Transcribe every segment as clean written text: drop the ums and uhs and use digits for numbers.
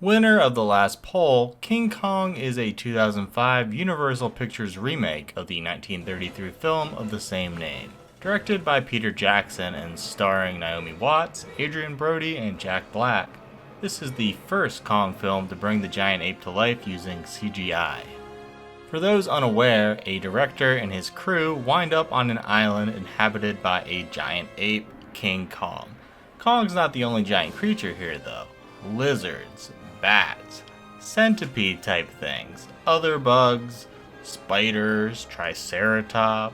Winner of the last poll, King Kong is a 2005 Universal Pictures remake of the 1933 film of the same name. Directed by Peter Jackson and starring Naomi Watts, Adrien Brody, and Jack Black. This is the first Kong film to bring the giant ape to life using CGI. For those unaware, a director and his crew wind up on an island inhabited by a giant ape, King Kong. Kong's not the only giant creature here though. Lizards, bats, centipede type things, other bugs, spiders, triceratops,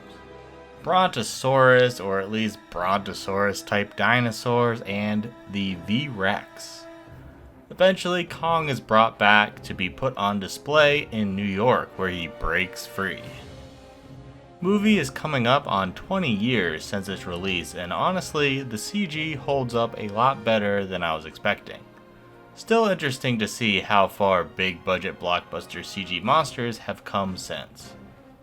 brontosaurus or at least brontosaurus type dinosaurs, and the V-Rex. Eventually, Kong is brought back to be put on display in New York where he breaks free. Movie is coming up on 20 years since its release, and honestly, the CG holds up a lot better than I was expecting. Still interesting to see how far big budget blockbuster CG monsters have come since.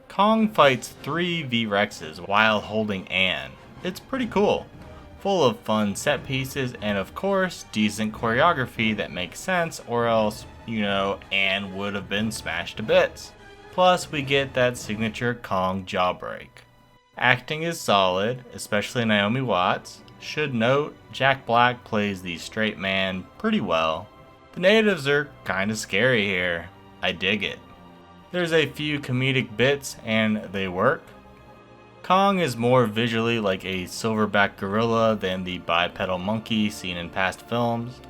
Kong fights 3 V-Rexes while holding Anne. It's pretty cool. Full of fun set pieces and of course, decent choreography that makes sense or else, Anne would have been smashed to bits. Plus, we get that signature Kong jawbreak. Acting is solid, especially Naomi Watts. Should note, Jack Black plays the straight man pretty well. The natives are kinda scary here. I dig it. There's a few comedic bits and they work. Kong is more visually like a silverback gorilla than the bipedal monkey seen in past films.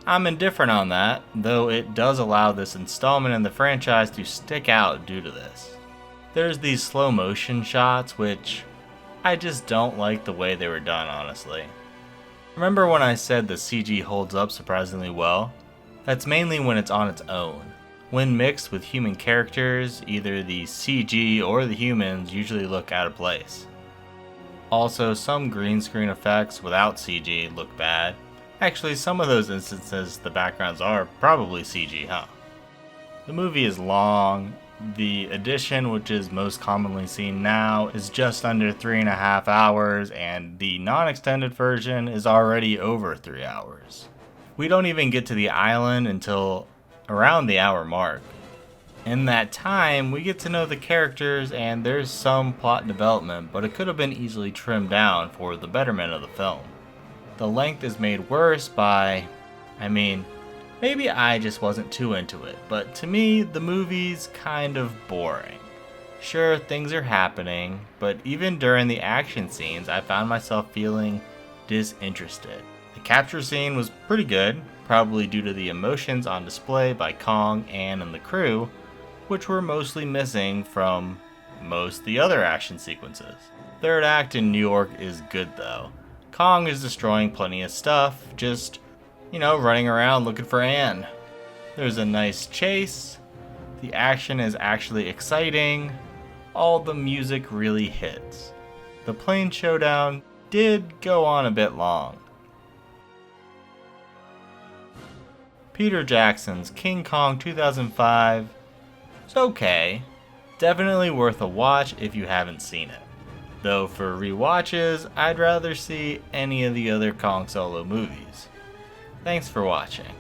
I'm indifferent on that, though it does allow this installment in the franchise to stick out due to this. There's these slow motion shots which I just don't like the way they were done, honestly. Remember when I said the CG holds up surprisingly well? That's mainly when it's on its own. When mixed with human characters, either the CG or the humans usually look out of place. Also, some green screen effects without CG look bad. Actually, some of those instances the backgrounds are probably CG, huh? The movie is long. The edition, which is most commonly seen now, is just under 3.5 hours, and the non-extended version is already over 3 hours. We don't even get to the island until around the hour mark. In that time, we get to know the characters and there's some plot development, but it could have been easily trimmed down for the betterment of the film. The length is made worse by, maybe I just wasn't too into it, but to me, the movie's kind of boring. Sure, things are happening, but even during the action scenes, I found myself feeling disinterested. The capture scene was pretty good, probably due to the emotions on display by Kong, Anne, and the crew, which were mostly missing from most of the other action sequences. Third act in New York is good though. Kong is destroying plenty of stuff, just, running around looking for Anne. There's a nice chase, the action is actually exciting, all the music really hits. The plane showdown did go on a bit long. Peter Jackson's King Kong 2005 is okay. Definitely worth a watch if you haven't seen it. Though for rewatches, I'd rather see any of the other Kong Solo movies. Thanks for watching.